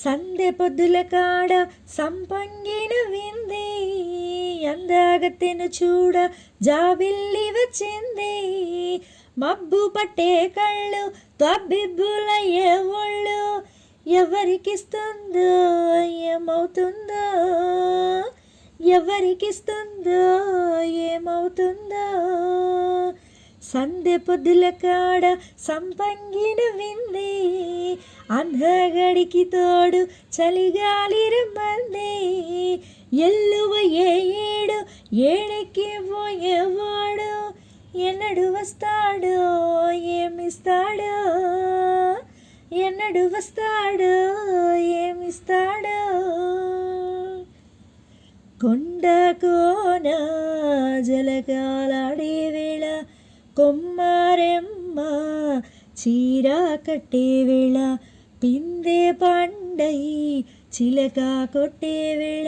సందె పొద్దుల కాడ సంపంగిన వింది, అందాగత్తెను చూడ జాబిల్లి వచ్చింది. మబ్బు పట్టే కళ్ళు తబ్బిబ్బులయ్యే ఒళ్ళు, ఎవరికిస్తుందో ఏమవుతుందో, ఎవరికిస్తుందో ఏమవుతుందో. సందె పొద్దుల కాడ సంపంగిన వింది, అందగడికి తోడు చలిగాలి రమ్మంది. ఎల్లువ ఏడు ఏడెక్కి పోయేవాడు, ఎన్నడు వస్తాడో ఏమిస్తాడో, ఎన్నడు వస్తాడో ఏమిస్తాడో. కొండ కోన జలకాలాడే వేళ, కొమ్మారెమ్మ చీర కట్టే వేళ, పిందె పండై చిలక కొట్టే వేళ,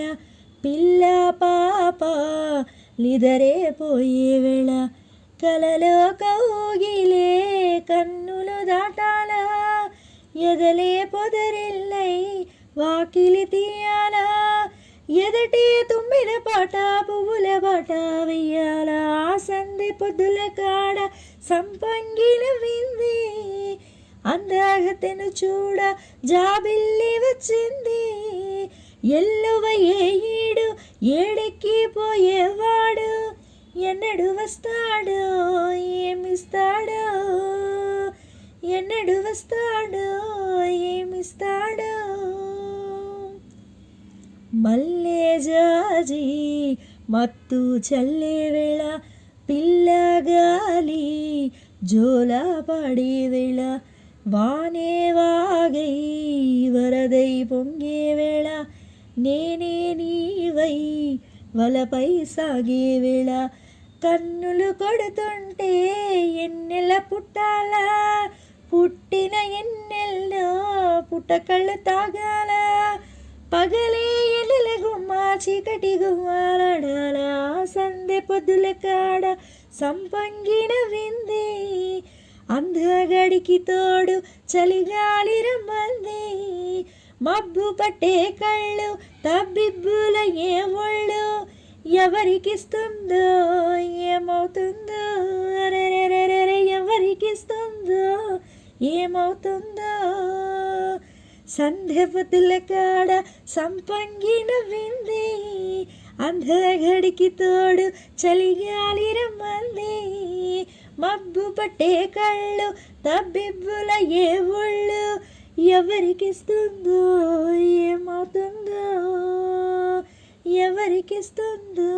పిల్ల పాప లిదరే పోయే వేళ, కలలో కౌగిలే కన్నులు దాటాల, ఎదలే పొదరిల్లై వాకిలి తీయాల, ఎదటే తుమ్మిద పాట పువ్వుల బాట వెయ్యాల. సందె పొద్దుల కాడ సంపంగిన వింది, అందగత్తెను చూడ జాబిల్లి వచ్చింది. ఎల్లువ ఏడు ఏడెక్కి పోయేవాడు, ఎన్నడు వస్తాడో ఏమిస్తాడో, ఎన్నడు వస్తాడో ఏమిస్తాడో. మల్లె జాజి మత్తు చల్లే వేళ, పిల్లగాలి జోల పడే వేళ, వానే వాగై వరదై పొంగే వేళ, నేనే నీవై వలపై సాగే వేళ, కన్నులు కొడుతుంటే ఎన్నెల పుట్టాల, పుట్టిన ఎన్నెల్లో పుట్టకళ్ళు తాగాల, పగలే ఎల్లెల గుమ్మ చీకటి గుమ్మాలాడాల. సందె పొద్దుల కాడ సంపంగిన వింది, అందగడికి తోడు చలిగాలి రమ్మంది. మబ్బు పట్టే కళ్ళు తబ్బిబ్బుల ఏ ఒళ్ళు, ఎవరికిస్తుందో ఏమవుతుందో, అరెరెరెరె ఎవరికిస్తుందో ఏమవుతుందో. సందె పొద్దుల కాడ సంపంగిన వింది, అందగడికి తోడు చలిగాలి రమ్మంది. మబ్బు పట్టే కళ్ళు తబ్బిబ్బుల ఏ ఒళ్ళు, ఎవరికిస్తుందో ఏమవుతుందో, ఎవరికిస్తుందో.